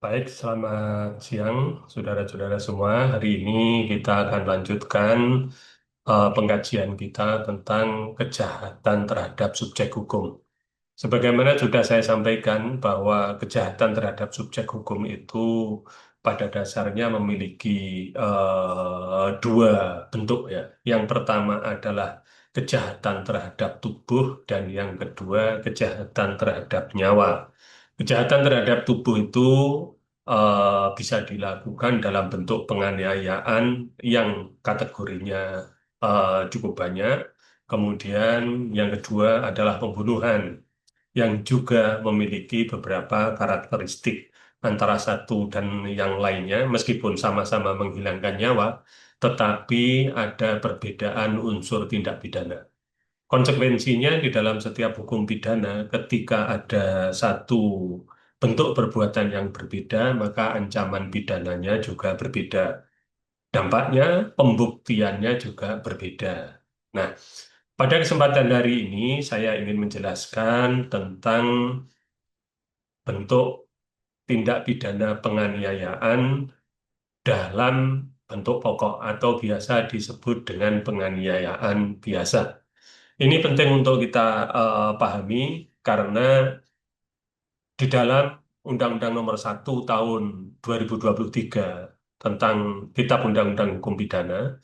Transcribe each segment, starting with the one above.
Baik, selamat siang, saudara-saudara semua. Hari ini kita akan lanjutkan pengkajian kita tentang kejahatan terhadap subjek hukum. Sebagaimana sudah saya sampaikan bahwa kejahatan terhadap subjek hukum itu pada dasarnya memiliki dua bentuk ya. Yang pertama adalah kejahatan terhadap tubuh dan yang kedua kejahatan terhadap nyawa. Kejahatan terhadap tubuh itu bisa dilakukan dalam bentuk penganiayaan yang kategorinya cukup banyak. Kemudian yang kedua adalah pembunuhan yang juga memiliki beberapa karakteristik antara satu dan yang lainnya, meskipun sama-sama menghilangkan nyawa, tetapi ada perbedaan unsur tindak pidana. Konsekuensinya di dalam setiap hukum pidana, ketika ada satu bentuk perbuatan yang berbeda, maka ancaman pidananya juga berbeda. Dampaknya, pembuktiannya juga berbeda. Nah, pada kesempatan hari ini saya ingin menjelaskan tentang bentuk tindak pidana penganiayaan dalam bentuk pokok atau biasa disebut dengan penganiayaan biasa. Ini penting untuk kita pahami karena di dalam Undang-Undang Nomor 1 Tahun 2023 tentang Kitab Undang-Undang Hukum Pidana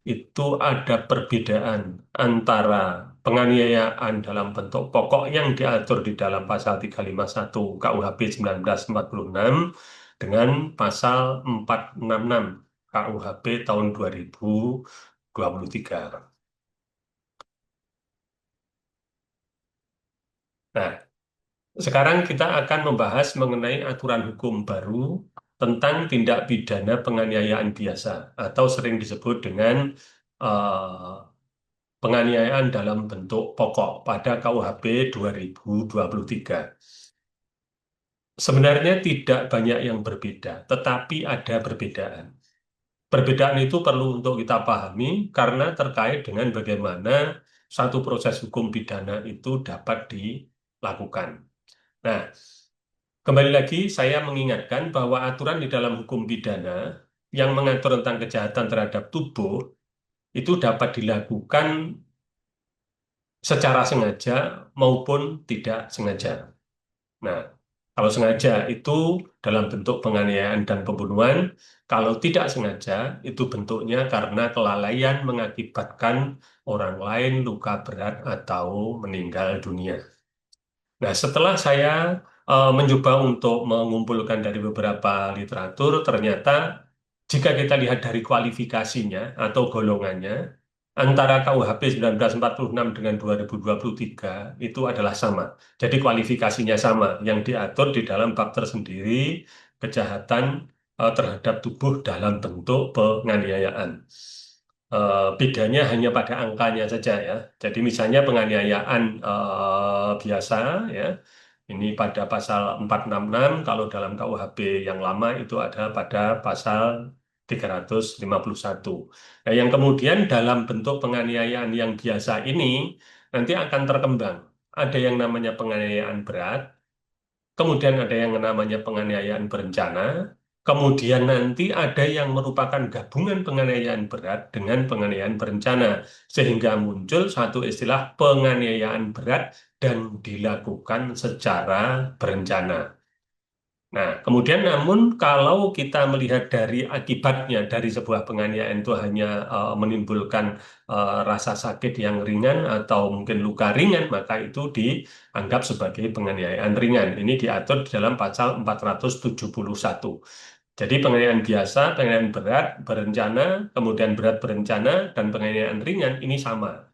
itu ada perbedaan antara penganiayaan dalam bentuk pokok yang diatur di dalam pasal 351 KUHP 1946 dengan pasal 466 KUHP tahun 2023. Nah, sekarang kita akan membahas mengenai aturan hukum baru tentang tindak pidana penganiayaan biasa atau sering disebut dengan eh, penganiayaan dalam bentuk pokok pada KUHP 2023. Sebenarnya tidak banyak yang berbeda, tetapi ada perbedaan. Perbedaan itu perlu untuk kita pahami karena terkait dengan bagaimana satu proses hukum pidana itu dapat dilakukan. Nah, kembali lagi saya mengingatkan bahwa aturan di dalam hukum pidana yang mengatur tentang kejahatan terhadap tubuh itu dapat dilakukan secara sengaja maupun tidak sengaja. Nah, kalau sengaja itu dalam bentuk penganiayaan dan pembunuhan, kalau tidak sengaja itu bentuknya karena kelalaian mengakibatkan orang lain luka berat atau meninggal dunia. Nah, setelah saya mencoba untuk mengumpulkan dari beberapa literatur, ternyata jika kita lihat dari kualifikasinya atau golongannya, antara KUHP 1946 dengan 2023 itu adalah sama. Jadi kualifikasinya sama, yang diatur di dalam bab tersendiri kejahatan terhadap tubuh dalam bentuk penganiayaan. Bedanya hanya pada angkanya saja ya. Jadi misalnya penganiayaan biasa ya, ini pada pasal 466, kalau dalam KUHP yang lama itu ada pada pasal 351. Nah, yang kemudian dalam bentuk penganiayaan yang biasa ini nanti akan terkembang. Ada yang namanya penganiayaan berat, kemudian ada yang namanya penganiayaan berencana, kemudian nanti ada yang merupakan gabungan penganiayaan berat dengan penganiayaan berencana, sehingga muncul satu istilah penganiayaan berat dan dilakukan secara berencana. Nah, kemudian namun kalau kita melihat dari akibatnya dari sebuah penganiayaan itu hanya menimbulkan rasa sakit yang ringan atau mungkin luka ringan, maka itu dianggap sebagai penganiayaan ringan. Ini diatur di dalam pasal 471. Jadi penganiayaan biasa, penganiayaan berat, berencana, kemudian berat berencana, dan penganiayaan ringan ini sama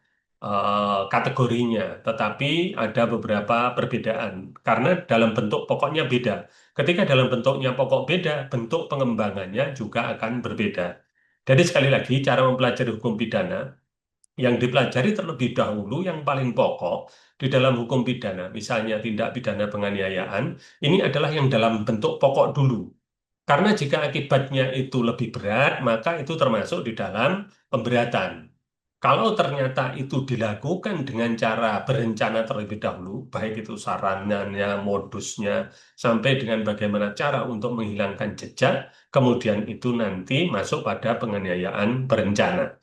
kategorinya, tetapi ada beberapa perbedaan karena dalam bentuk pokoknya beda. Ketika dalam bentuknya pokok beda, bentuk pengembangannya juga akan berbeda. Jadi sekali lagi, cara mempelajari hukum pidana yang dipelajari terlebih dahulu yang paling pokok di dalam hukum pidana, misalnya tindak pidana penganiayaan, ini adalah yang dalam bentuk pokok dulu. Karena jika akibatnya itu lebih berat, maka itu termasuk di dalam pemberatan. Kalau ternyata itu dilakukan dengan cara berencana terlebih dahulu, baik itu sarannya, modusnya, sampai dengan bagaimana cara untuk menghilangkan jejak, kemudian itu nanti masuk pada penganiayaan berencana.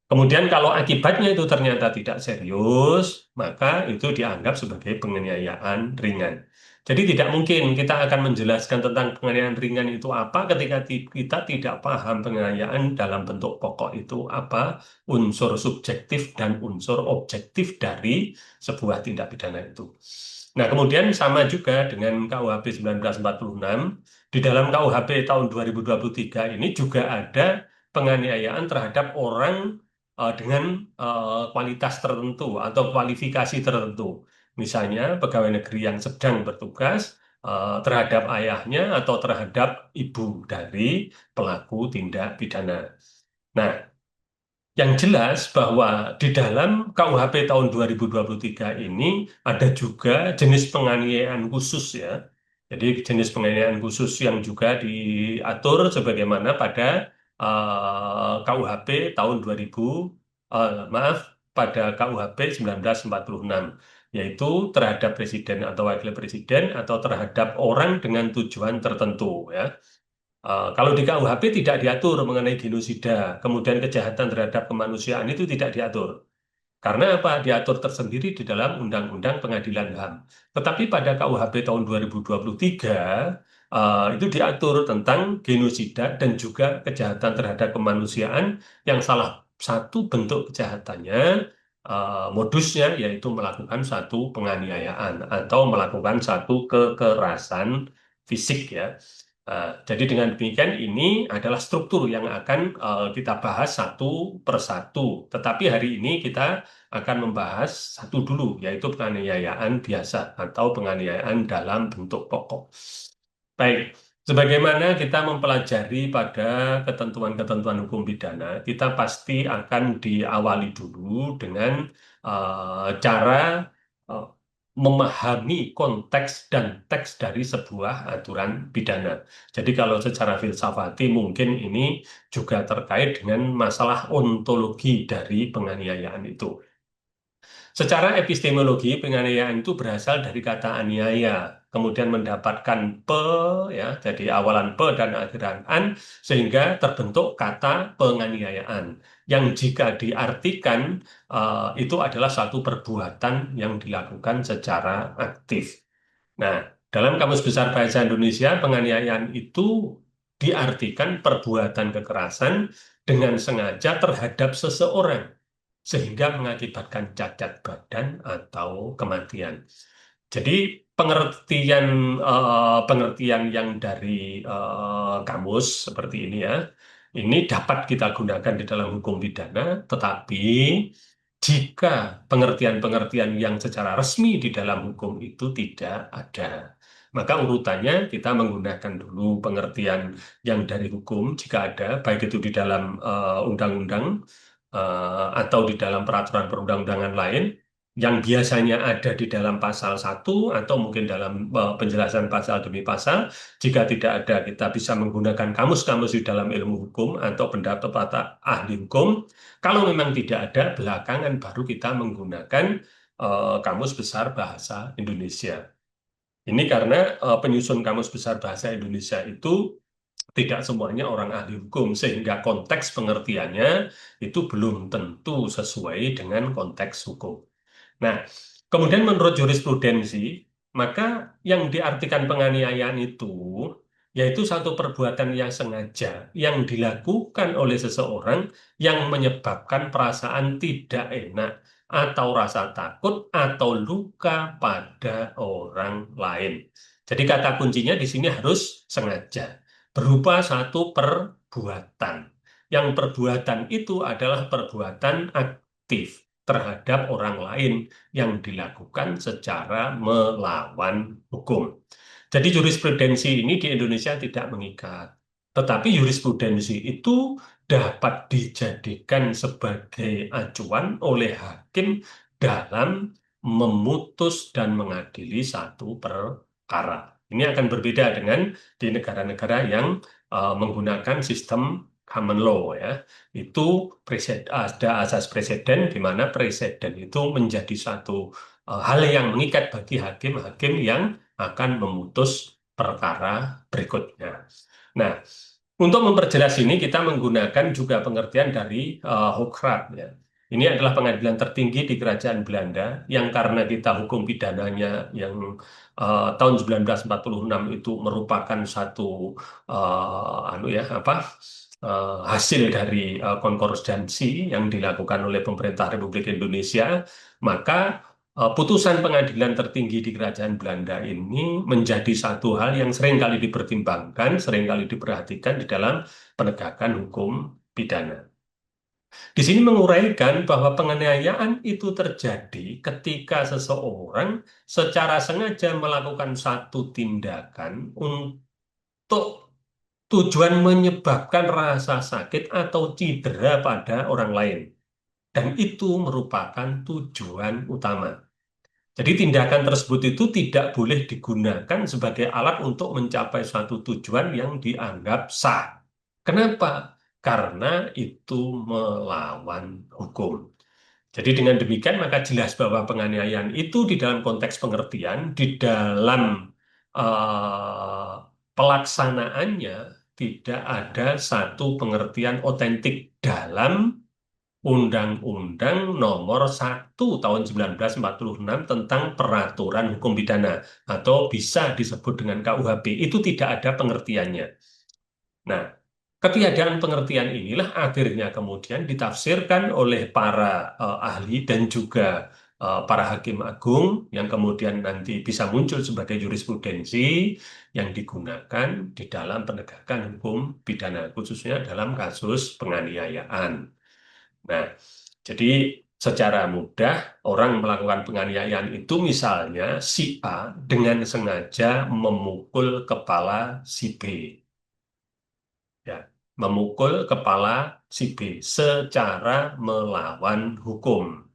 Kemudian kalau akibatnya itu ternyata tidak serius, maka itu dianggap sebagai penganiayaan ringan. Jadi tidak mungkin kita akan menjelaskan tentang penganiayaan ringan itu apa ketika kita tidak paham penganiayaan dalam bentuk pokok itu apa, unsur subjektif dan unsur objektif dari sebuah tindak pidana itu. Nah, kemudian sama juga dengan KUHP 1946, di dalam KUHP tahun 2023 ini juga ada penganiayaan terhadap orang dengan kualitas tertentu atau kualifikasi tertentu. Misalnya pegawai negeri yang sedang bertugas terhadap ayahnya atau terhadap ibu dari pelaku tindak pidana. Nah, yang jelas bahwa di dalam KUHP tahun 2023 ini ada juga jenis penganiayaan khusus ya. Jadi jenis penganiayaan khusus yang juga diatur sebagaimana pada KUHP tahun 2000, maaf, pada KUHP 1946, yaitu terhadap presiden atau wakil presiden atau terhadap orang dengan tujuan tertentu ya. Kalau di KUHP tidak diatur mengenai genosida, kemudian kejahatan terhadap kemanusiaan itu tidak diatur. Karena apa? Diatur tersendiri di dalam Undang-Undang Pengadilan HAM. Tetapi pada KUHP tahun 2023 itu diatur tentang genosida dan juga kejahatan terhadap kemanusiaan yang salah satu bentuk kejahatannya modusnya yaitu melakukan satu penganiayaan atau melakukan satu kekerasan fisik ya. Jadi dengan demikian ini adalah struktur yang akan kita bahas satu persatu. Tetapi hari ini kita akan membahas satu dulu, yaitu penganiayaan biasa atau penganiayaan dalam bentuk pokok. Baik, sebagaimana kita mempelajari pada ketentuan-ketentuan hukum pidana, kita pasti akan diawali dulu dengan cara eh, memahami konteks dan teks dari sebuah aturan pidana. Jadi kalau secara filsafati mungkin ini juga terkait dengan masalah ontologi dari penganiayaan itu. Secara epistemologi, penganiayaan itu berasal dari kata aniaya, kemudian mendapatkan pe, ya, jadi awalan pe dan akhiran an, sehingga terbentuk kata penganiayaan, yang jika diartikan itu adalah satu perbuatan yang dilakukan secara aktif. Nah, dalam Kamus Besar Bahasa Indonesia, penganiayaan itu diartikan perbuatan kekerasan dengan sengaja terhadap seseorang sehingga mengakibatkan cacat badan atau kematian. Jadi pengertian yang dari kamus seperti ini ya, ini dapat kita gunakan di dalam hukum pidana, tetapi jika pengertian-pengertian yang secara resmi di dalam hukum itu tidak ada, maka urutannya kita menggunakan dulu pengertian yang dari hukum jika ada, baik itu di dalam undang-undang atau di dalam peraturan perundang-undangan lain yang biasanya ada di dalam pasal 1 atau mungkin dalam penjelasan pasal demi pasal. Jika tidak ada, kita bisa menggunakan kamus-kamus di dalam ilmu hukum atau pendapat ahli hukum. Kalau memang tidak ada, belakangan baru kita menggunakan Kamus Besar Bahasa Indonesia. Ini karena penyusun Kamus Besar Bahasa Indonesia itu tidak semuanya orang ahli hukum, sehingga konteks pengertiannya itu belum tentu sesuai dengan konteks hukum. Nah, kemudian menurut jurisprudensi, maka yang diartikan penganiayaan itu yaitu satu perbuatan yang sengaja yang dilakukan oleh seseorang yang menyebabkan perasaan tidak enak atau rasa takut atau luka pada orang lain. Jadi kata kuncinya di sini harus sengaja, berupa satu perbuatan. Yang perbuatan itu adalah perbuatan aktif terhadap orang lain yang dilakukan secara melawan hukum. Jadi jurisprudensi ini di Indonesia tidak mengikat. Tetapi jurisprudensi itu dapat dijadikan sebagai acuan oleh hakim dalam memutus dan mengadili satu perkara. Ini akan berbeda dengan di negara-negara yang menggunakan sistem common law ya, itu ada asas presiden di mana presiden itu menjadi satu hal yang mengikat bagi hakim-hakim yang akan memutus perkara berikutnya. Nah, untuk memperjelas ini kita menggunakan juga pengertian dari Hokrat ya. Ini adalah pengadilan tertinggi di Kerajaan Belanda yang karena kita hukum pidananya yang tahun 1946 itu merupakan satu hasil dari konkordansi yang dilakukan oleh pemerintah Republik Indonesia, maka putusan pengadilan tertinggi di Kerajaan Belanda ini menjadi satu hal yang seringkali dipertimbangkan, seringkali diperhatikan di dalam penegakan hukum pidana. Di sini menguraikan bahwa penganiayaan itu terjadi ketika seseorang secara sengaja melakukan satu tindakan untuk tujuan menyebabkan rasa sakit atau cedera pada orang lain. Dan itu merupakan tujuan utama. Jadi tindakan tersebut itu tidak boleh digunakan sebagai alat untuk mencapai suatu tujuan yang dianggap sah. Kenapa? Karena itu melawan hukum. Jadi dengan demikian maka jelas bahwa penganiayaan itu di dalam konteks pengertian, di dalam eh, pelaksanaannya tidak ada satu pengertian otentik dalam Undang-Undang Nomor 1 Tahun 1946 tentang Peraturan Hukum Pidana atau bisa disebut dengan KUHP itu tidak ada pengertiannya. Nah, ketiadaan pengertian inilah akhirnya kemudian ditafsirkan oleh para ahli dan juga para hakim agung yang kemudian nanti bisa muncul sebagai jurisprudensi yang digunakan di dalam penegakan hukum pidana, khususnya dalam kasus penganiayaan. Nah, jadi secara mudah orang melakukan penganiayaan itu misalnya si A dengan sengaja memukul kepala si B. Ya, memukul kepala si B secara melawan hukum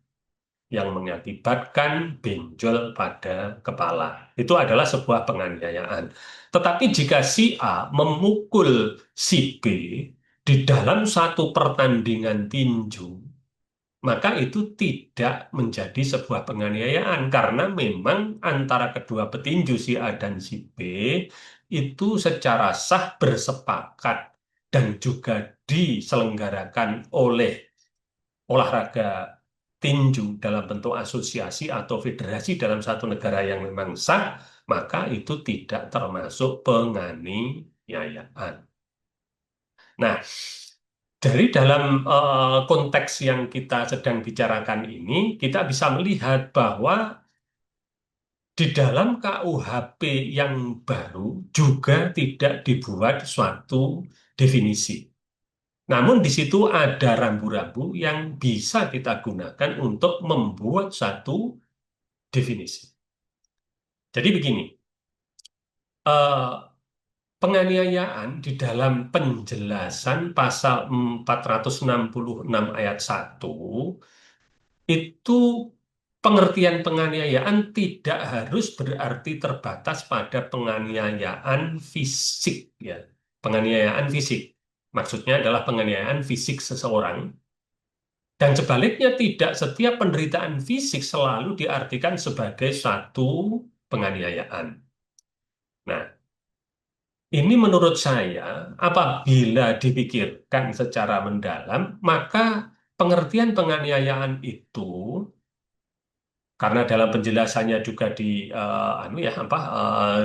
yang mengakibatkan benjol pada kepala. Itu adalah sebuah penganiayaan. Tetapi jika si A memukul si B di dalam satu pertandingan tinju, maka itu tidak menjadi sebuah penganiayaan karena memang antara kedua petinju si A dan si B itu secara sah bersepakat dan juga diselenggarakan oleh olahraga tinju dalam bentuk asosiasi atau federasi dalam satu negara yang memang sah, maka itu tidak termasuk penganiayaan. Nah, dari dalam konteks yang kita sedang bicarakan ini, kita bisa melihat bahwa di dalam KUHP yang baru juga tidak dibuat suatu definisi. Namun di situ ada rambu-rambu yang bisa kita gunakan untuk membuat satu definisi. Jadi begini, eh, penganiayaan di dalam penjelasan pasal 466 ayat 1 itu pengertian penganiayaan tidak harus berarti terbatas pada penganiayaan fisik ya. Penganiayaan fisik maksudnya adalah penganiayaan fisik seseorang dan sebaliknya tidak setiap penderitaan fisik selalu diartikan sebagai satu penganiayaan. Nah, ini menurut saya apabila dipikirkan secara mendalam maka pengertian penganiayaan itu karena dalam penjelasannya juga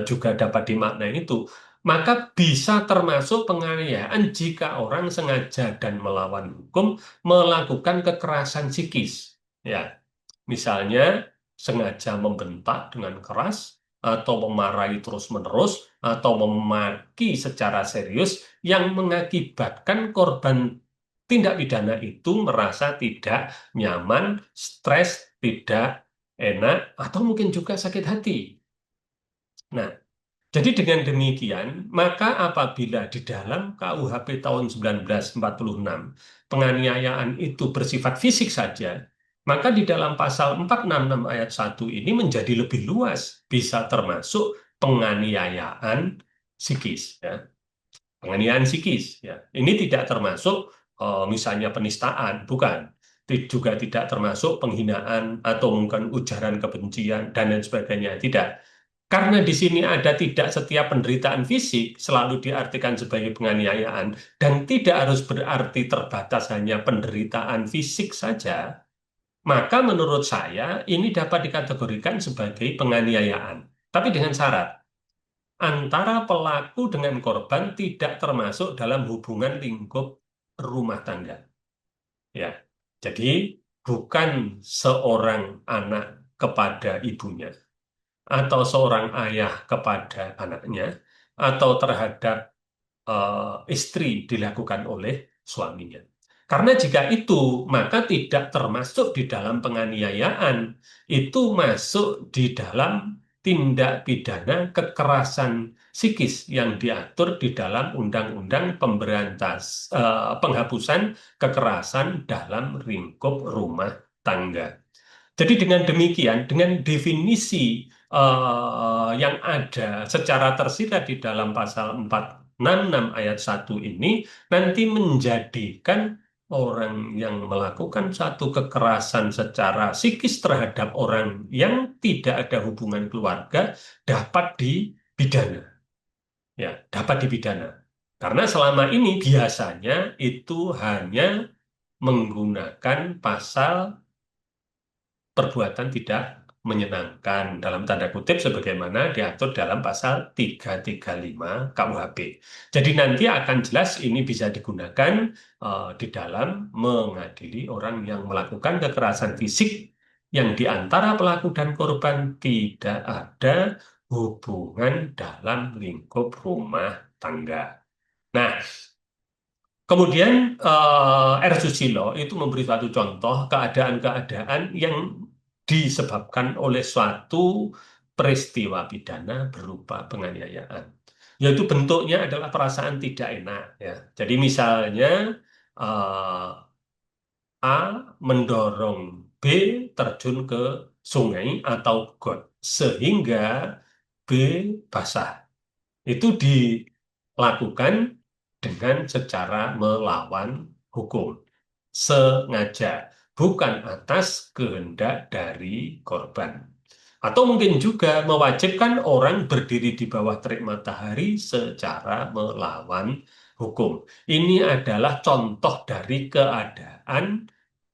juga dapat dimaknai itu, maka bisa termasuk penganiayaan jika orang sengaja dan melawan hukum melakukan kekerasan psikis. Ya, misalnya sengaja membentak dengan keras atau memarahi terus-menerus atau memaki secara serius yang mengakibatkan korban tindak pidana itu merasa tidak nyaman, stres, tidak enak, atau mungkin juga sakit hati. Nah, jadi dengan demikian, maka apabila di dalam KUHP tahun 1946 penganiayaan itu bersifat fisik saja, maka di dalam pasal 466 ayat 1 ini menjadi lebih luas, bisa termasuk penganiayaan psikis. Ya. penganiayaan psikis. Ya. Ini tidak termasuk misalnya penistaan, bukan. Juga tidak termasuk penghinaan atau mungkin ujaran kebencian dan lain sebagainya. Tidak. Karena di sini ada tidak setiap penderitaan fisik selalu diartikan sebagai penganiayaan dan tidak harus berarti terbatas hanya penderitaan fisik saja, maka menurut saya ini dapat dikategorikan sebagai penganiayaan. Tapi dengan syarat antara pelaku dengan korban tidak termasuk dalam hubungan lingkup rumah tangga. Ya, jadi bukan seorang anak kepada ibunya atau seorang ayah kepada anaknya atau terhadap istri dilakukan oleh suaminya. Karena jika itu, maka tidak termasuk di dalam penganiayaan. Itu masuk di dalam tindak pidana kekerasan psikis yang diatur di dalam Undang-Undang Penghapusan Kekerasan dalam Lingkup Rumah Tangga. Jadi dengan demikian, dengan definisi yang ada secara tersirat di dalam pasal 466 ayat 1 ini, nanti menjadikan orang yang melakukan satu kekerasan secara psikis terhadap orang yang tidak ada hubungan keluarga dapat dipidana. Ya, dapat dipidana. Karena selama ini biasanya itu hanya menggunakan pasal perbuatan tidak menyenangkan dalam tanda kutip sebagaimana diatur dalam pasal 335 KUHP. Jadi nanti akan jelas ini bisa digunakan di dalam mengadili orang yang melakukan kekerasan fisik yang di antara pelaku dan korban tidak ada hubungan dalam lingkup rumah tangga. Nah, kemudian R. Susilo itu memberi suatu contoh keadaan-keadaan yang disebabkan oleh suatu peristiwa pidana berupa penganiayaan. Yaitu bentuknya adalah perasaan tidak enak. Ya. Jadi misalnya eh, A mendorong B terjun ke sungai atau got sehingga B basah. Itu dilakukan dengan secara melawan hukum, sengaja, bukan atas kehendak dari korban. Atau mungkin juga mewajibkan orang berdiri di bawah terik matahari secara melawan hukum. Ini adalah contoh dari keadaan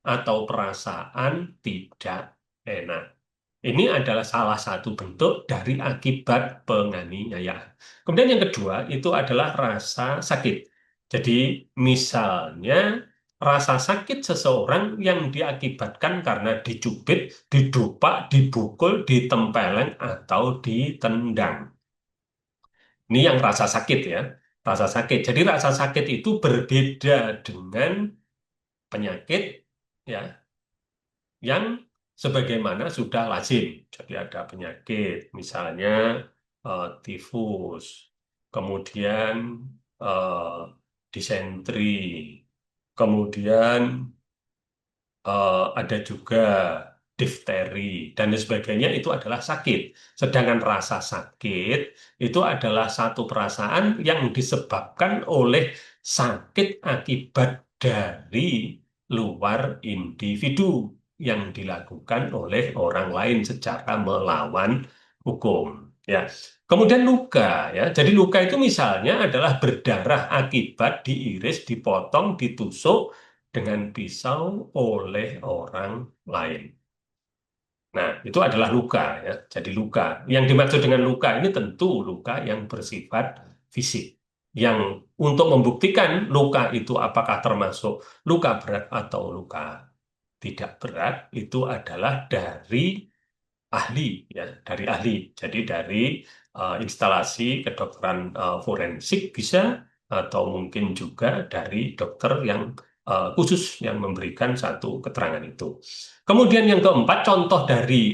atau perasaan tidak enak. Ini adalah salah satu bentuk dari akibat penganiayaan. Kemudian yang kedua itu adalah rasa sakit. Jadi misalnya rasa sakit seseorang yang diakibatkan karena dicubit, didupak, dibukul, ditempeleng, atau ditendang. Ini yang rasa sakit ya. Rasa sakit. Jadi rasa sakit itu berbeda dengan penyakit ya yang sebagaimana sudah lazim. Jadi ada penyakit, misalnya tifus, kemudian disentri, kemudian ada juga difteri dan lain sebagainya itu adalah sakit. Sedangkan rasa sakit itu adalah satu perasaan yang disebabkan oleh sakit akibat dari luar individu yang dilakukan oleh orang lain secara melawan hukum. Ya. Kemudian luka ya. Jadi luka itu misalnya adalah berdarah akibat diiris, dipotong, ditusuk dengan pisau oleh orang lain. Nah, itu adalah luka ya. Jadi luka. Yang dimaksud dengan luka ini tentu luka yang bersifat fisik. Yang untuk membuktikan luka itu apakah termasuk luka berat atau luka tidak berat itu adalah dari ahli ya, dari ahli. Jadi dari instalasi kedokteran forensik bisa atau mungkin juga dari dokter yang khusus yang memberikan satu keterangan itu. Kemudian yang keempat, contoh dari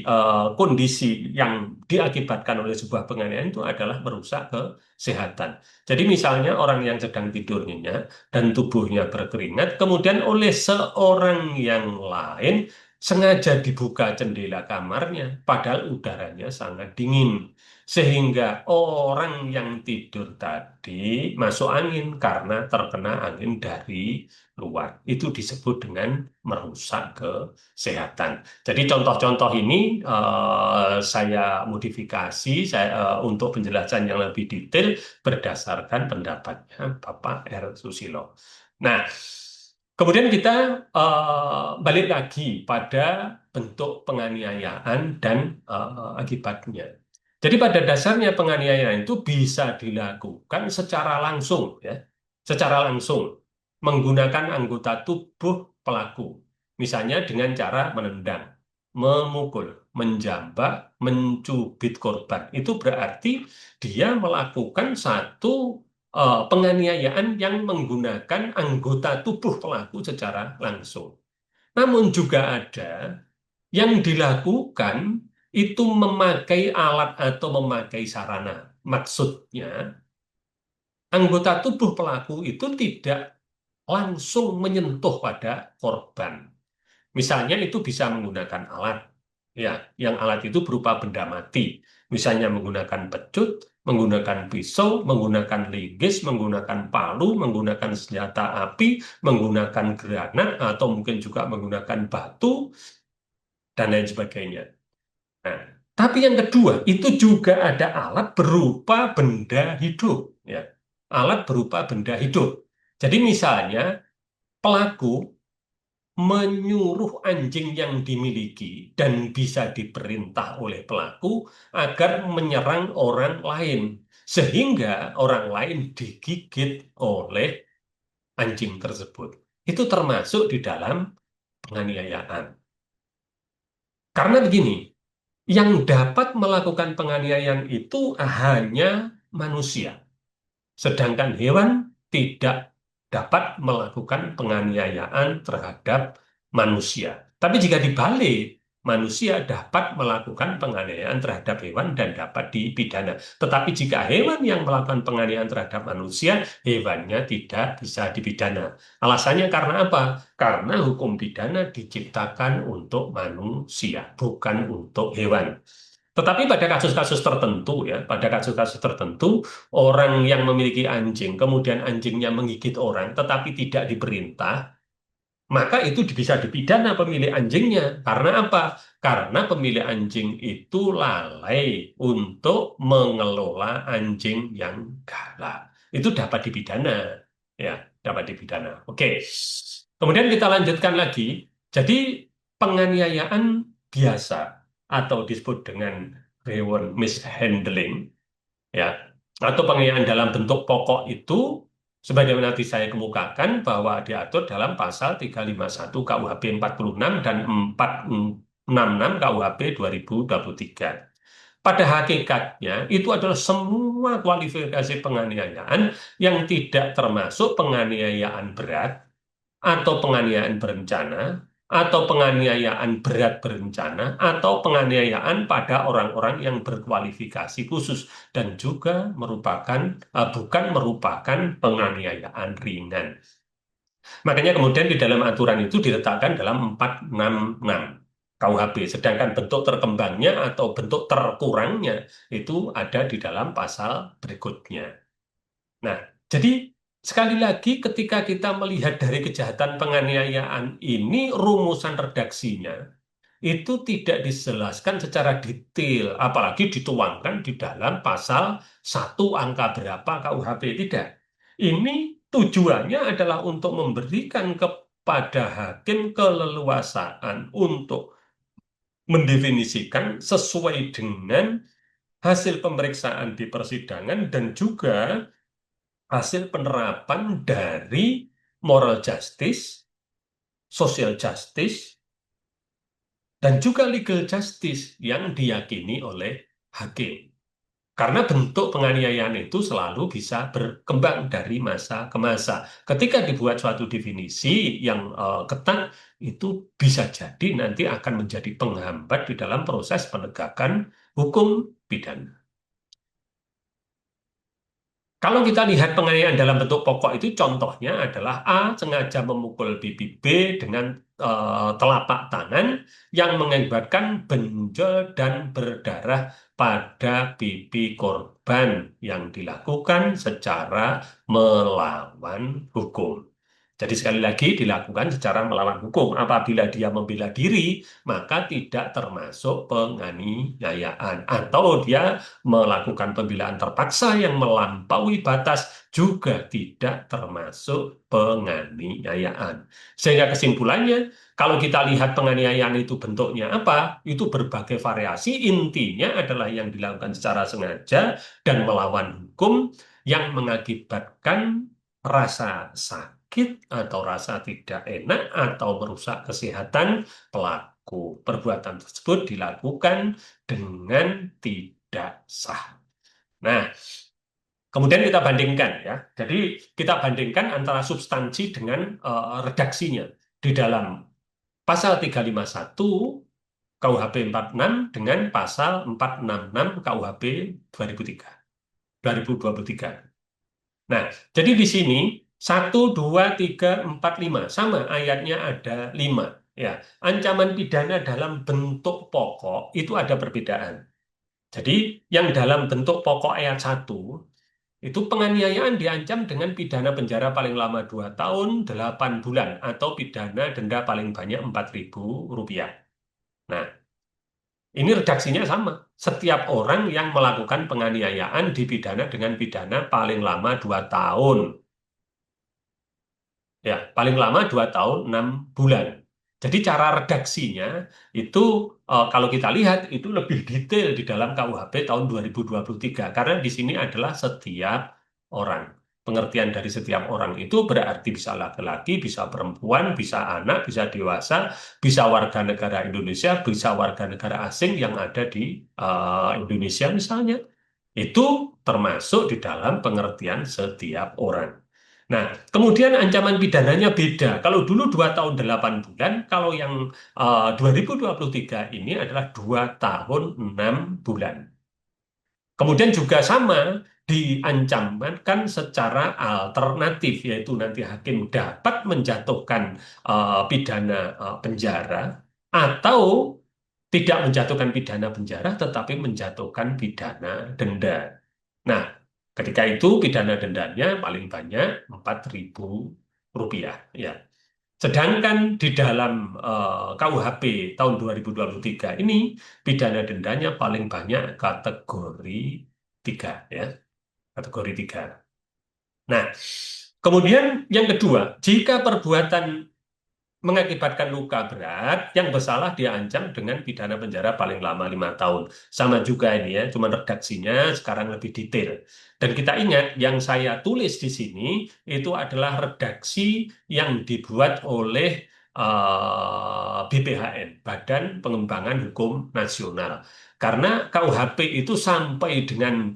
kondisi yang diakibatkan oleh sebuah penganiayaan itu adalah merusak kesehatan. Jadi misalnya orang yang sedang tidur nyenyak dan tubuhnya berkeringat, kemudian oleh seorang yang lain sengaja dibuka jendela kamarnya, padahal udaranya sangat dingin. Sehingga orang yang tidur tadi masuk angin karena terkena angin dari luar. Itu disebut dengan merusak kesehatan. Jadi contoh-contoh ini saya modifikasi untuk penjelasan yang lebih detail berdasarkan pendapatnya Bapak R. Susilo. Nah, kemudian kita balik lagi pada bentuk penganiayaan dan akibatnya. Jadi pada dasarnya penganiayaan itu bisa dilakukan secara langsung, ya, secara langsung menggunakan anggota tubuh pelaku, misalnya dengan cara menendang, memukul, menjambak, mencubit korban. Itu berarti dia melakukan satu penganiayaan yang menggunakan anggota tubuh pelaku secara langsung. Namun juga ada yang dilakukan itu memakai alat atau memakai sarana. Maksudnya, anggota tubuh pelaku itu tidak langsung menyentuh pada korban. Misalnya itu bisa menggunakan alat, ya, yang alat itu berupa benda mati. Misalnya menggunakan pecut, menggunakan pisau, menggunakan linggis, menggunakan palu, menggunakan senjata api, menggunakan granat, atau mungkin juga menggunakan batu, dan lain sebagainya. Nah, tapi yang kedua, itu juga ada alat berupa benda hidup, ya. Alat berupa benda hidup. Jadi misalnya pelaku menyuruh anjing yang dimiliki dan bisa diperintah oleh pelaku agar menyerang orang lain, sehingga orang lain digigit oleh anjing tersebut. Itu termasuk di dalam penganiayaan. Karena begini, yang dapat melakukan penganiayaan itu hanya manusia. Sedangkan hewan tidak dapat melakukan penganiayaan terhadap manusia. Tapi jika dibalik, manusia dapat melakukan penganiayaan terhadap hewan dan dapat dipidana. Tetapi jika hewan yang melakukan penganiayaan terhadap manusia, hewannya tidak bisa dipidana. Alasannya karena apa? Karena hukum pidana diciptakan untuk manusia, bukan untuk hewan. Tetapi pada kasus-kasus tertentu, ya, pada kasus-kasus tertentu, orang yang memiliki anjing, kemudian anjingnya menggigit orang, tetapi tidak diperintah, maka itu bisa dipidana pemilik anjingnya. Karena apa? Karena pemilik anjing itu lalai untuk mengelola anjing yang galak. Itu dapat dipidana, ya, dapat dipidana. Oke. Kemudian kita lanjutkan lagi. Jadi penganiayaan biasa atau disebut dengan reward mishandling, ya, atau penganiayaan dalam bentuk pokok itu sebagaimana tadi saya kemukakan bahwa diatur dalam pasal 351 KUHP 46 dan 466 KUHP 2023. Pada hakikatnya itu adalah semua kualifikasi penganiayaan yang tidak termasuk penganiayaan berat atau penganiayaan berencana, atau penganiayaan berat berencana, atau penganiayaan pada orang-orang yang berkualifikasi khusus, dan juga bukan merupakan penganiayaan ringan. Makanya kemudian di dalam aturan itu diletakkan dalam 466 KUHP, sedangkan bentuk terkembangnya atau bentuk terkurangnya itu ada di dalam pasal berikutnya. Nah, jadi sekali lagi ketika kita melihat dari kejahatan penganiayaan ini, rumusan redaksinya itu tidak dijelaskan secara detail, apalagi dituangkan di dalam pasal 1 angka berapa KUHP, tidak. Ini tujuannya adalah untuk memberikan kepada hakim keleluasaan untuk mendefinisikan sesuai dengan hasil pemeriksaan di persidangan dan juga hasil penerapan dari moral justice, social justice, dan juga legal justice yang diyakini oleh hakim. Karena bentuk penganiayaan itu selalu bisa berkembang dari masa ke masa. Ketika dibuat suatu definisi yang ketat, itu bisa jadi nanti akan menjadi penghambat di dalam proses penegakan hukum pidana. Kalau kita lihat penganiayaan dalam bentuk pokok itu contohnya adalah A sengaja memukul pipi B dengan telapak tangan yang mengakibatkan benjol dan berdarah pada pipi korban yang dilakukan secara melawan hukum. Jadi sekali lagi dilakukan secara melawan hukum. Apabila dia membela diri, maka tidak termasuk penganiayaan. Atau dia melakukan pembelaan terpaksa yang melampaui batas juga tidak termasuk penganiayaan. Sehingga kesimpulannya, kalau kita lihat penganiayaan itu bentuknya apa, itu berbagai variasi. Intinya adalah yang dilakukan secara sengaja dan melawan hukum yang mengakibatkan rasa sakit atau rasa tidak enak atau merusak kesehatan pelaku. Perbuatan tersebut dilakukan dengan tidak sah. Nah, kemudian kita bandingkan ya. Jadi kita bandingkan antara substansi dengan redaksinya. Di dalam pasal 351 KUHP 46 dengan pasal 466 KUHP 2003, 2023. Nah, jadi di sini 1, 2, 3, 4, 5 sama ayatnya ada 5. Ya, ancaman pidana dalam bentuk pokok itu ada perbedaan. Jadi yang dalam bentuk pokok ayat 1 itu penganiayaan diancam dengan pidana penjara paling lama 2 tahun 8 bulan atau pidana denda paling banyak Rp4.000. Nah, ini redaksinya sama. Setiap orang yang melakukan penganiayaan dipidana dengan pidana paling lama 2 tahun. Ya, paling lama 2 tahun 6 bulan. Jadi cara redaksinya itu kalau kita lihat itu lebih detail di dalam KUHP tahun 2023 karena di sini adalah setiap orang. Pengertian dari setiap orang itu berarti bisa laki-laki, bisa perempuan, bisa anak, bisa dewasa, bisa warga negara Indonesia, bisa warga negara asing yang ada di Indonesia misalnya. Itu termasuk di dalam pengertian setiap orang. Nah, kemudian ancaman pidananya beda. Kalau dulu 2 tahun 8 bulan, kalau yang 2023 ini adalah 2 tahun 6 bulan. Kemudian juga sama diancamkan secara alternatif, yaitu nanti hakim dapat menjatuhkan pidana penjara atau tidak menjatuhkan pidana penjara, tetapi menjatuhkan pidana denda. Nah, ketika itu pidana dendanya paling banyak Rp4.000. Ya. Sedangkan di dalam KUHP tahun 2023 ini pidana dendanya paling banyak kategori 3 ya, kategori 3. Nah, kemudian yang kedua, jika perbuatan mengakibatkan luka berat, yang bersalah diancam dengan pidana penjara paling lama 5 tahun. Sama juga ini ya, cuman redaksinya sekarang lebih detail. Dan kita ingat, yang saya tulis di sini itu adalah redaksi yang dibuat oleh BPHN, Badan Pengembangan Hukum Nasional. Karena KUHP itu sampai dengan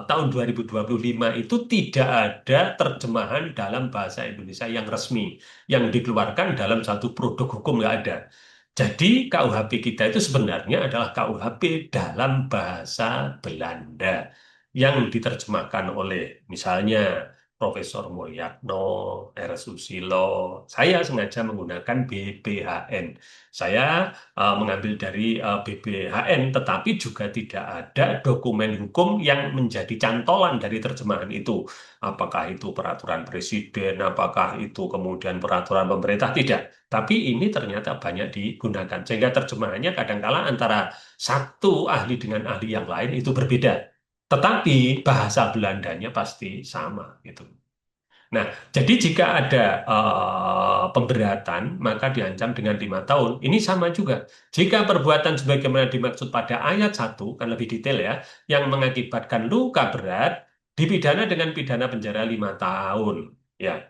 tahun 2025 itu tidak ada terjemahan dalam bahasa Indonesia yang resmi yang dikeluarkan dalam satu produk hukum nggak ada. Jadi KUHP kita itu sebenarnya adalah KUHP dalam bahasa Belanda yang diterjemahkan oleh misalnya Profesor Mulyatno, R. Susilo. Saya sengaja menggunakan BPHN. Saya mengambil dari BPHN, tetapi juga tidak ada dokumen hukum yang menjadi cantolan dari terjemahan itu. Apakah itu peraturan presiden, apakah itu kemudian peraturan pemerintah, tidak. Tapi ini ternyata banyak digunakan. Sehingga terjemahannya kadangkala antara satu ahli dengan ahli yang lain itu berbeda. Tetapi bahasa Belandanya pasti sama gitu. Nah, jadi jika ada pemberatan, maka diancam dengan 5 tahun. Ini sama juga. Jika perbuatan sebagaimana dimaksud pada ayat 1, kan lebih detail ya, yang mengakibatkan luka berat, dipidana dengan pidana penjara 5 tahun. Ya,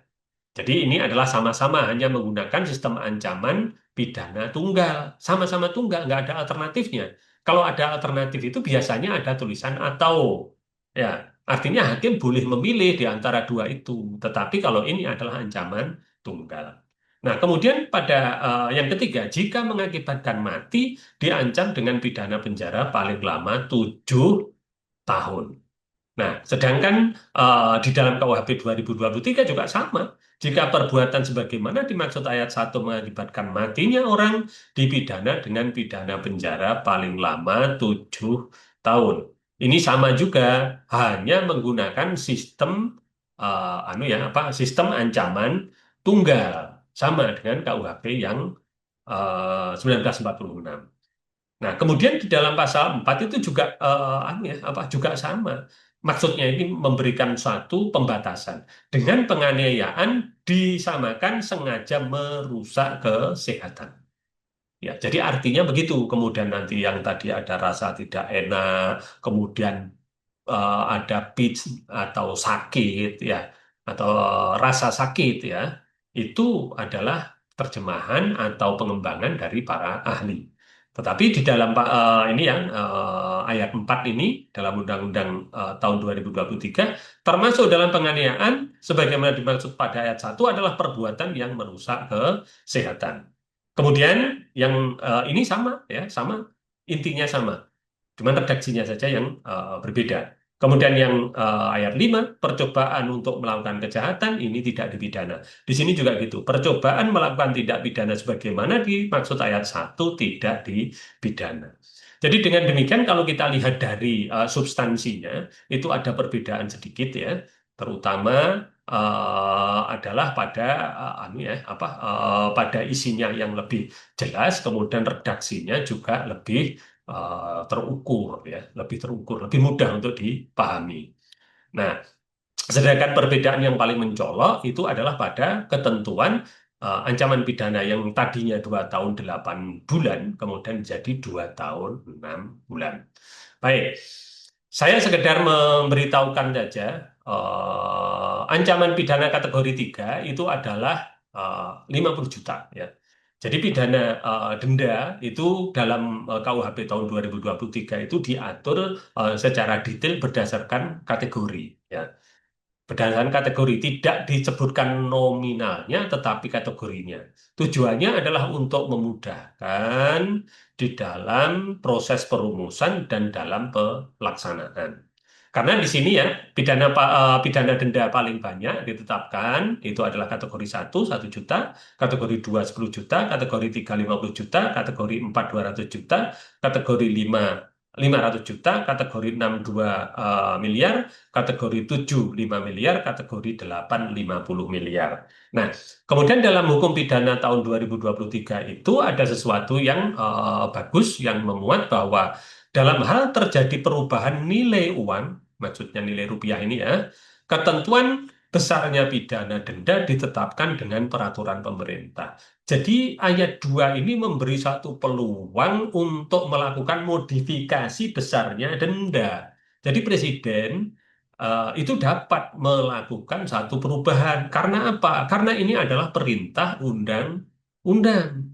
jadi ini adalah sama-sama hanya menggunakan sistem ancaman pidana tunggal. Sama-sama tunggal, nggak ada alternatifnya. Kalau ada alternatif itu biasanya ada tulisan atau. Ya, artinya hakim boleh memilih di antara dua itu. Tetapi kalau ini adalah ancaman tunggal. Nah, kemudian pada yang ketiga, jika mengakibatkan mati, diancam dengan pidana penjara paling lama 7 tahun. Nah, sedangkan di dalam KUHP 2023 juga sama. Jika perbuatan sebagaimana dimaksud ayat 1 mengakibatkan matinya orang, dipidana dengan pidana penjara paling lama 7 tahun. Ini sama juga, hanya menggunakan sistem sistem ancaman tunggal, sama dengan KUHP yang 1946. Nah, kemudian di dalam pasal 4 itu juga juga sama. Maksudnya ini memberikan suatu pembatasan. Dengan penganiayaan disamakan sengaja merusak kesehatan. Ya, jadi artinya begitu. Kemudian nanti yang tadi ada rasa tidak enak, kemudian ada pitch atau sakit ya, atau rasa sakit ya, itu adalah terjemahan atau pengembangan dari para ahli. Tetapi di dalam ini yang ayat 4 ini dalam Undang-Undang tahun 2023 termasuk dalam penganiayaan sebagaimana dimaksud pada ayat 1 adalah perbuatan yang merusak kesehatan. Kemudian yang ini sama ya, sama intinya sama. Cuman redaksinya saja yang berbeda. Kemudian yang ayat 5 percobaan untuk melakukan kejahatan ini tidak dipidana. Di sini juga gitu, percobaan melakukan tindak pidana sebagaimana dimaksud ayat 1 tidak dipidana. Jadi dengan demikian kalau kita lihat dari substansinya, itu ada perbedaan sedikit ya, terutama adalah pada pada isinya yang lebih jelas, kemudian redaksinya juga lebih terukur ya, lebih terukur, lebih mudah untuk dipahami. Nah, sedangkan perbedaan yang paling mencolok itu adalah pada ketentuan ancaman pidana yang tadinya 2 tahun 8 bulan, kemudian jadi 2 tahun 6 bulan. Baik, saya sekedar memberitahukan saja ancaman pidana kategori 3 itu adalah 50 juta ya. Jadi pidana denda itu dalam KUHP tahun 2023 itu diatur secara detail berdasarkan kategori ya. Berdasarkan kategori tidak disebutkan nominalnya tetapi kategorinya. Tujuannya adalah untuk memudahkan di dalam proses perumusan dan dalam pelaksanaan. Karena di sini ya pidana denda paling banyak ditetapkan itu adalah kategori 1 juta, kategori 2 10 juta, kategori 3 50 juta, kategori 4 200 juta, kategori 5 500 juta, kategori 6 2 miliar, kategori 7 5 miliar, kategori 8 50 miliar. Nah, kemudian dalam hukum pidana tahun 2023 itu ada sesuatu yang bagus yang memuat bahwa dalam hal terjadi perubahan nilai uang, maksudnya nilai rupiah ini ya, ketentuan besarnya pidana denda ditetapkan dengan peraturan pemerintah. Jadi ayat 2 ini memberi satu peluang untuk melakukan modifikasi besarnya denda. Jadi presiden itu dapat melakukan satu perubahan. Karena apa? Karena ini adalah perintah undang-undang.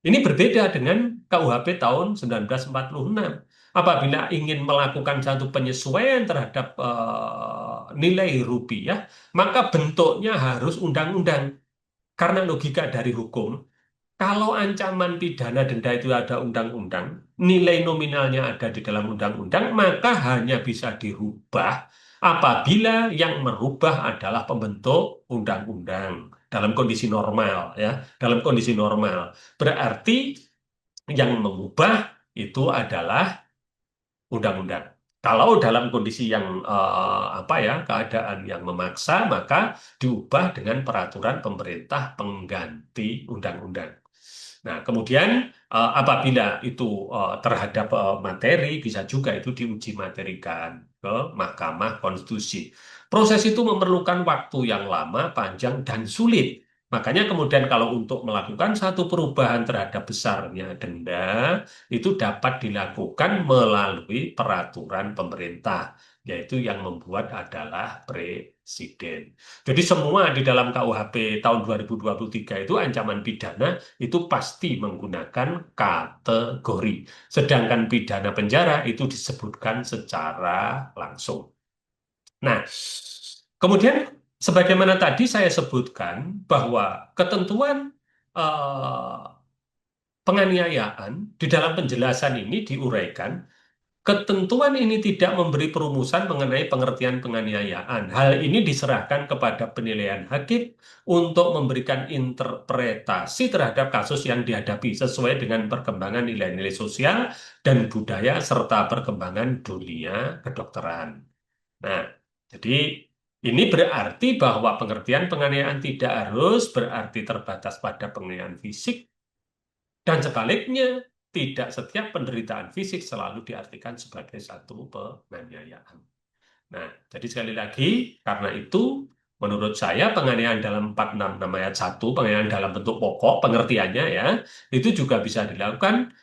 Ini berbeda dengan KUHP tahun 1946. Apabila ingin melakukan satu penyesuaian terhadap nilai rupiah, maka bentuknya harus undang-undang. Karena logika dari hukum, kalau ancaman pidana denda itu ada undang-undang, nilai nominalnya ada di dalam undang-undang, maka hanya bisa dirubah apabila yang merubah adalah pembentuk undang-undang dalam kondisi normal ya, dalam kondisi normal. Berarti yang mengubah itu adalah undang-undang. Kalau dalam kondisi yang keadaan yang memaksa, maka diubah dengan peraturan pemerintah pengganti undang-undang. Nah, kemudian apabila itu terhadap materi, bisa juga itu diuji materikan ke Mahkamah Konstitusi. Proses itu memerlukan waktu yang lama, panjang, dan sulit. Makanya kemudian kalau untuk melakukan satu perubahan terhadap besarnya denda, itu dapat dilakukan melalui peraturan pemerintah, yaitu yang membuat adalah presiden. Jadi semua di dalam KUHP tahun 2023 itu ancaman pidana itu pasti menggunakan kategori. Sedangkan pidana penjara itu disebutkan secara langsung. Nah, kemudian sebagaimana tadi saya sebutkan bahwa ketentuan eh, penganiayaan di dalam penjelasan ini diuraikan Ketentuan ini tidak memberi perumusan mengenai pengertian penganiayaan. Hal ini diserahkan kepada penilaian hakim untuk memberikan interpretasi terhadap kasus yang dihadapi sesuai dengan perkembangan nilai-nilai sosial dan budaya serta perkembangan dunia kedokteran. Nah, jadi ini berarti bahwa pengertian penganiayaan tidak harus berarti terbatas pada penganiayaan fisik dan sebaliknya, tidak setiap penderitaan fisik selalu diartikan sebagai satu penganiayaan. Nah, jadi sekali lagi, karena itu, menurut saya penganiayaan dalam 466 ayat 1, penganiayaan dalam bentuk pokok, pengertiannya ya, itu juga bisa dilakukan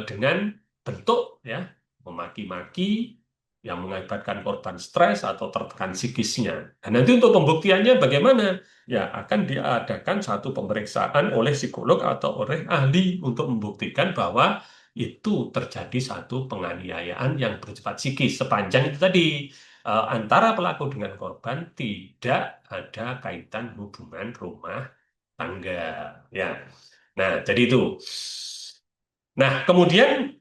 dengan bentuk ya, memaki-maki, yang mengakibatkan korban stres atau tertekan psikisnya. Dan nanti untuk pembuktiannya bagaimana? Ya, akan diadakan satu pemeriksaan oleh psikolog atau oleh ahli untuk membuktikan bahwa itu terjadi satu penganiayaan yang bersifat psikis. Sepanjang itu tadi, antara pelaku dengan korban tidak ada kaitan hubungan rumah tangga. Ya, nah jadi itu. Nah, kemudian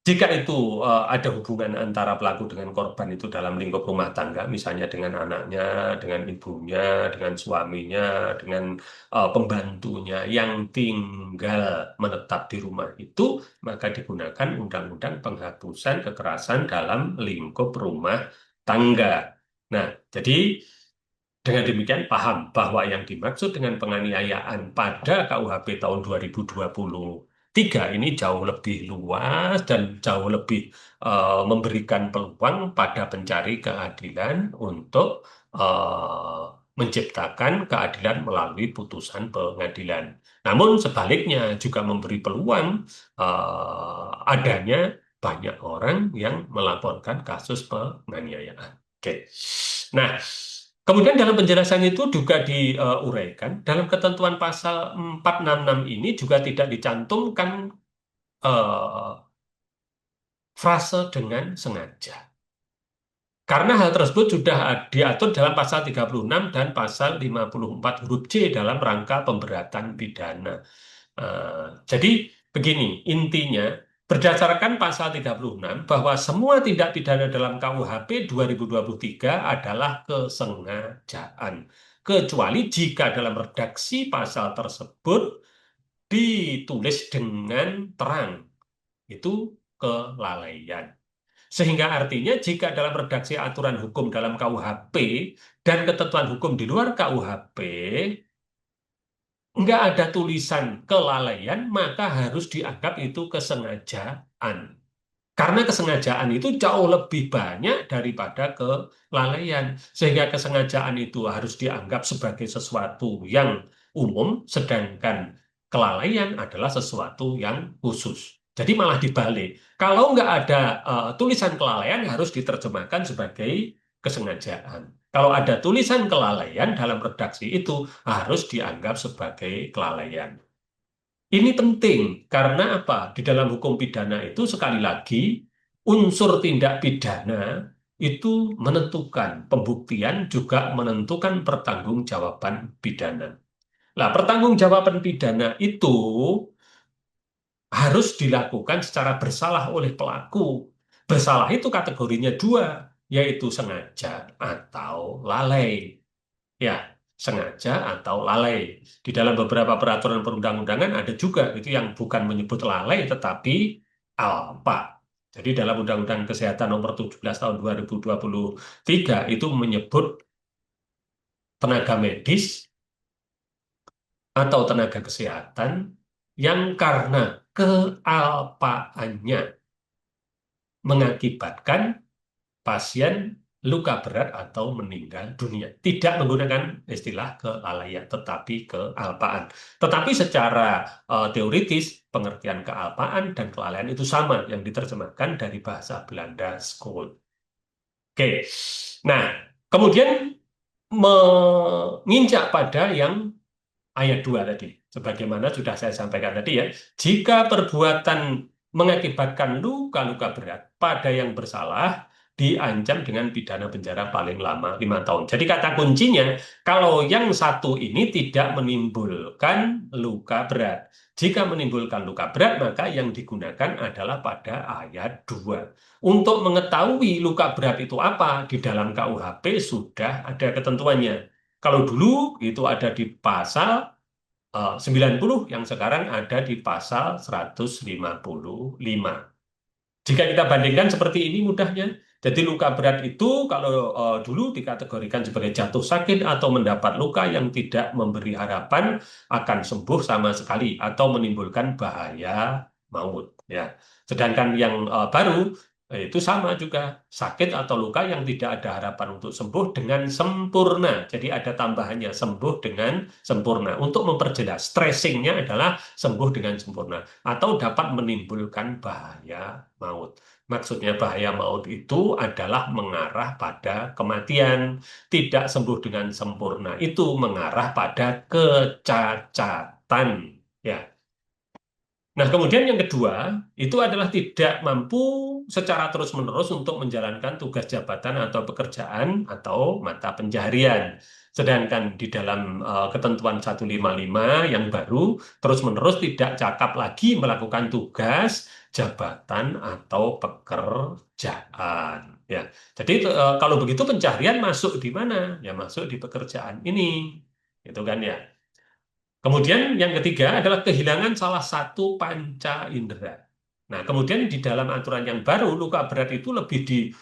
jika itu ada hubungan antara pelaku dengan korban itu dalam lingkup rumah tangga, misalnya dengan anaknya, dengan ibunya, dengan suaminya, dengan pembantunya yang tinggal menetap di rumah itu, maka digunakan Undang-Undang Penghapusan Kekerasan dalam lingkup rumah tangga. Nah, jadi dengan demikian paham bahwa yang dimaksud dengan penganiayaan pada KUHP tahun 2023 ini jauh lebih luas dan jauh lebih memberikan peluang pada pencari keadilan untuk eh, menciptakan keadilan melalui putusan pengadilan. Namun sebaliknya juga memberi peluang adanya banyak orang yang melaporkan kasus penganiayaan. Oke. Nah, kemudian dalam penjelasan itu juga diuraikan, dalam ketentuan pasal 466 ini juga tidak dicantumkan eh, frase dengan sengaja. Karena hal tersebut sudah diatur dalam pasal 36 dan pasal 54 huruf C dalam rangka pemberatan pidana. Jadi begini, intinya berdasarkan pasal 36 bahwa semua tindak pidana dalam KUHP 2023 adalah kesengajaan. Kecuali jika dalam redaksi pasal tersebut ditulis dengan terang, itu kelalaian. Sehingga artinya jika dalam redaksi aturan hukum dalam KUHP dan ketentuan hukum di luar KUHP, nggak ada tulisan kelalaian, maka harus dianggap itu kesengajaan. Karena kesengajaan itu jauh lebih banyak daripada kelalaian. Sehingga kesengajaan itu harus dianggap sebagai sesuatu yang umum, sedangkan kelalaian adalah sesuatu yang khusus. Jadi malah dibalik. Kalau nggak ada tulisan kelalaian harus diterjemahkan sebagai kesengajaan. Kalau ada tulisan kelalaian dalam redaksi itu harus dianggap sebagai kelalaian. Ini penting karena apa? Di dalam hukum pidana itu sekali lagi unsur tindak pidana itu menentukan pembuktian juga menentukan pertanggungjawaban pidana. Nah, pertanggungjawaban pidana itu harus dilakukan secara bersalah oleh pelaku. Bersalah itu kategorinya dua, yaitu sengaja atau lalai. Ya, sengaja atau lalai. Di dalam beberapa peraturan perundang-undangan ada juga itu yang bukan menyebut lalai tetapi alpa. Jadi dalam Undang-Undang Kesehatan Nomor 17 Tahun 2023 itu menyebut tenaga medis atau tenaga kesehatan yang karena kealpaannya mengakibatkan pasien luka berat atau meninggal dunia. Tidak menggunakan istilah kelalaian, tetapi kealpaan. Tetapi secara teoritis, pengertian kealpaan dan kelalaian itu sama yang diterjemahkan dari bahasa Belanda school. Oke, nah kemudian menginjak pada yang ayat 2 tadi. Sebagaimana sudah saya sampaikan tadi ya, jika perbuatan mengakibatkan luka-luka berat pada yang bersalah, diancam dengan pidana penjara paling lama 5 tahun. Jadi kata kuncinya, kalau yang satu ini tidak menimbulkan luka berat. Jika menimbulkan luka berat, maka yang digunakan adalah pada ayat 2. Untuk mengetahui luka berat itu apa, di dalam KUHP sudah ada ketentuannya. Kalau dulu itu ada di pasal 90, yang sekarang ada di pasal 155. Jika kita bandingkan seperti ini mudahnya, jadi luka berat itu kalau dulu dikategorikan sebagai jatuh sakit atau mendapat luka yang tidak memberi harapan akan sembuh sama sekali atau menimbulkan bahaya maut. Ya, sedangkan yang baru itu sama juga sakit atau luka yang tidak ada harapan untuk sembuh dengan sempurna. Jadi ada tambahannya sembuh dengan sempurna. Untuk memperjelas, stressingnya adalah sembuh dengan sempurna atau dapat menimbulkan bahaya maut. Maksudnya bahaya maut itu adalah mengarah pada kematian, tidak sembuh dengan sempurna. Itu mengarah pada kecacatan. Ya. Nah, kemudian yang kedua, itu adalah tidak mampu secara terus-menerus untuk menjalankan tugas jabatan atau pekerjaan atau mata pencaharian. Sedangkan di dalam ketentuan 155 yang baru, terus-menerus tidak cakap lagi melakukan tugas, jabatan, atau pekerjaan. Ya, jadi kalau begitu pencaharian masuk di mana? Ya, masuk di pekerjaan ini. Itu kan ya. Kemudian yang ketiga adalah kehilangan salah satu panca indera. Nah, kemudian di dalam aturan yang baru luka berat itu lebih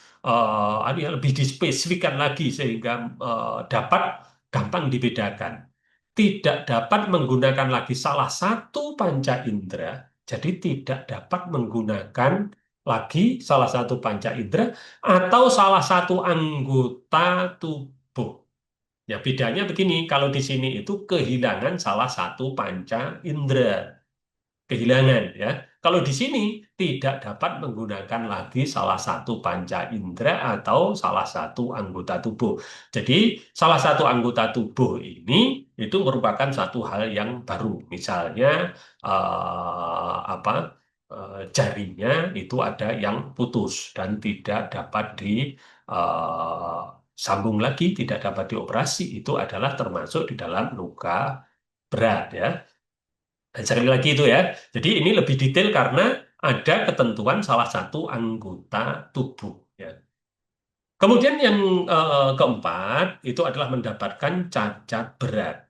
lebih dispesifikkan lagi sehingga dapat gampang dibedakan. Tidak dapat menggunakan lagi salah satu panca indera, jadi tidak dapat menggunakan lagi salah satu panca indera atau salah satu anggota tubuh. Ya, bedanya begini, kalau di sini itu kehilangan salah satu panca indera, kehilangan ya. Kalau di sini tidak dapat menggunakan lagi salah satu panca indera atau salah satu anggota tubuh. Jadi, salah satu anggota tubuh ini itu merupakan satu hal yang baru. Misalnya jarinya itu ada yang putus dan tidak dapat sambung lagi, tidak dapat dioperasi, itu adalah termasuk di dalam luka berat ya. Dan sekali lagi itu ya. Jadi ini lebih detail karena ada ketentuan salah satu anggota tubuh ya. Kemudian yang keempat itu adalah mendapatkan cacat berat.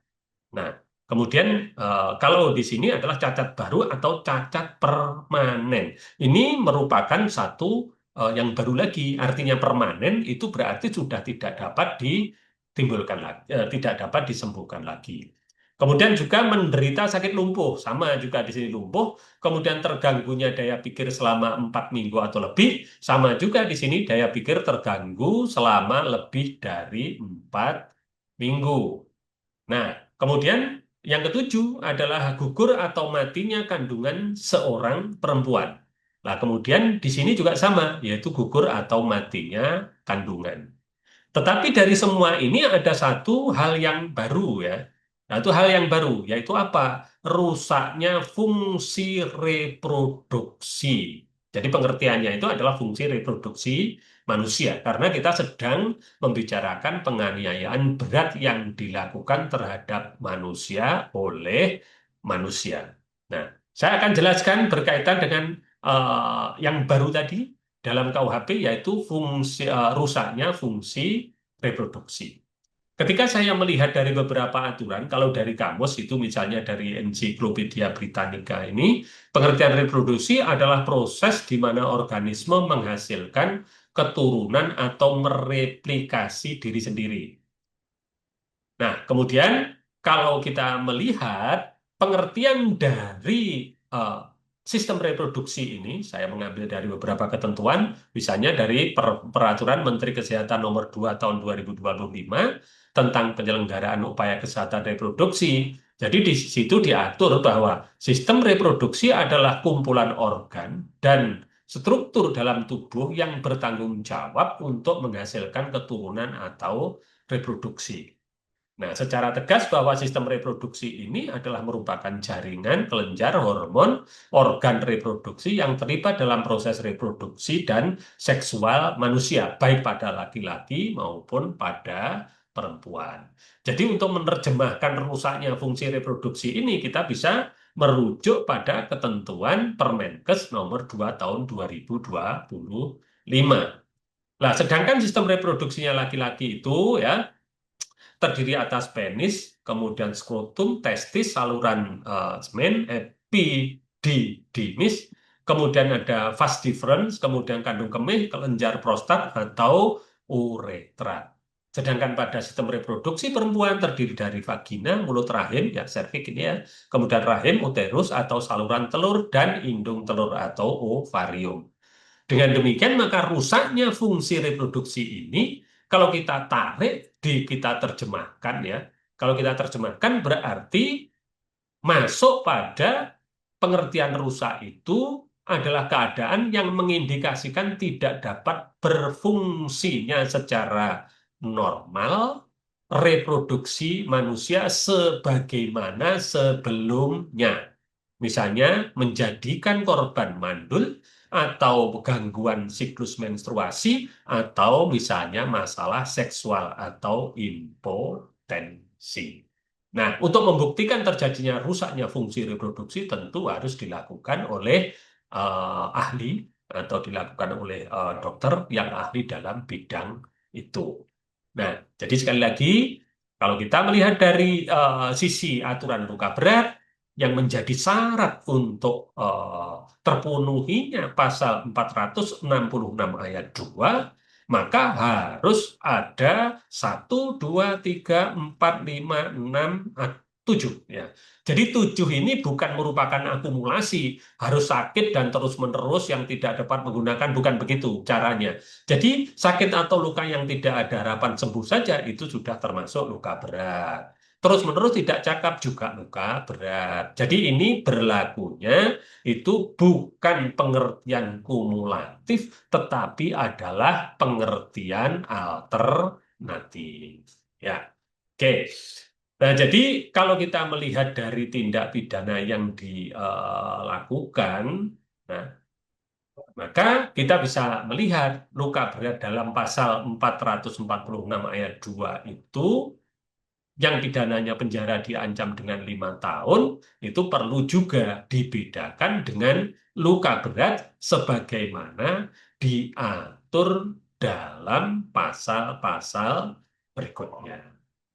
Nah, kemudian kalau di sini adalah cacat baru atau cacat permanen. Ini merupakan satu yang baru lagi. Artinya permanen itu berarti sudah tidak dapat ditimbulkan lagi, tidak dapat disembuhkan lagi. Kemudian juga menderita sakit lumpuh, sama juga di sini lumpuh. Kemudian terganggunya daya pikir selama 4 minggu atau lebih, sama juga di sini daya pikir terganggu selama lebih dari 4 minggu. Nah, kemudian yang ketujuh adalah gugur atau matinya kandungan seorang perempuan. Nah, kemudian di sini juga sama, yaitu gugur atau matinya kandungan. Tetapi dari semua ini ada satu hal yang baru ya. Nah, itu hal yang baru, yaitu apa? Rusaknya fungsi reproduksi. Jadi pengertiannya itu adalah fungsi reproduksi manusia. Karena kita sedang membicarakan penganiayaan berat yang dilakukan terhadap manusia oleh manusia. Nah, saya akan jelaskan berkaitan dengan yang baru tadi dalam KUHP yaitu rusaknya fungsi reproduksi. Ketika saya melihat dari beberapa aturan, kalau dari kamus itu misalnya dari Encyclopedia Britannica ini, pengertian reproduksi adalah proses di mana organisme menghasilkan keturunan atau mereplikasi diri sendiri. Nah, kemudian kalau kita melihat pengertian dari eh, sistem reproduksi ini, saya mengambil dari beberapa ketentuan, misalnya dari Peraturan Menteri Kesehatan Nomor 2 Tahun 2025 tentang penyelenggaraan upaya kesehatan reproduksi. Jadi di situ diatur bahwa sistem reproduksi adalah kumpulan organ dan struktur dalam tubuh yang bertanggung jawab untuk menghasilkan keturunan atau reproduksi. Nah, secara tegas bahwa sistem reproduksi ini adalah merupakan jaringan kelenjar hormon organ reproduksi yang terlibat dalam proses reproduksi dan seksual manusia, baik pada laki-laki maupun pada perempuan. Jadi untuk menerjemahkan rusaknya fungsi reproduksi ini, kita bisa merujuk pada ketentuan Permenkes nomor 2 tahun 2025. Nah, sedangkan sistem reproduksinya laki-laki itu ya terdiri atas penis, kemudian skrotum, testis, saluran semen, epididymis, kemudian ada vas deferens, kemudian kandung kemih, kelenjar prostat, atau uretra. Sedangkan pada sistem reproduksi perempuan terdiri dari vagina, mulut rahim, ya serviks ini ya, kemudian rahim, uterus atau saluran telur, dan indung telur atau ovarium. Dengan demikian, maka rusaknya fungsi reproduksi ini, kalau kita tarik, kita terjemahkan ya, kalau kita terjemahkan berarti masuk pada pengertian rusak itu adalah keadaan yang mengindikasikan tidak dapat berfungsinya secara normal reproduksi manusia sebagaimana sebelumnya. Misalnya menjadikan korban mandul atau gangguan siklus menstruasi atau misalnya masalah seksual atau impotensi. Nah, untuk membuktikan terjadinya rusaknya fungsi reproduksi tentu harus dilakukan oleh ahli atau dilakukan oleh dokter yang ahli dalam bidang itu. Nah, jadi sekali lagi, kalau kita melihat dari sisi aturan luka berat yang menjadi syarat untuk terpenuhinya pasal 466 ayat 2, maka harus ada 1, 2, 3, 4, 5, 6, 7. Ya. Jadi 7 ini bukan merupakan akumulasi, harus sakit dan terus-menerus yang tidak dapat menggunakan, bukan begitu caranya. Jadi sakit atau luka yang tidak ada harapan sembuh saja itu sudah termasuk luka berat. Terus-menerus tidak cakap juga luka berat. Jadi ini berlakunya itu bukan pengertian kumulatif, tetapi adalah pengertian alternatif. Ya, oke. Nah, jadi kalau kita melihat dari tindak pidana yang dilakukan, nah, maka kita bisa melihat luka berat dalam pasal 446 ayat 2 itu yang pidananya penjara diancam dengan 5 tahun, itu perlu juga dibedakan dengan luka berat sebagaimana diatur dalam pasal-pasal berikutnya.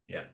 Ya.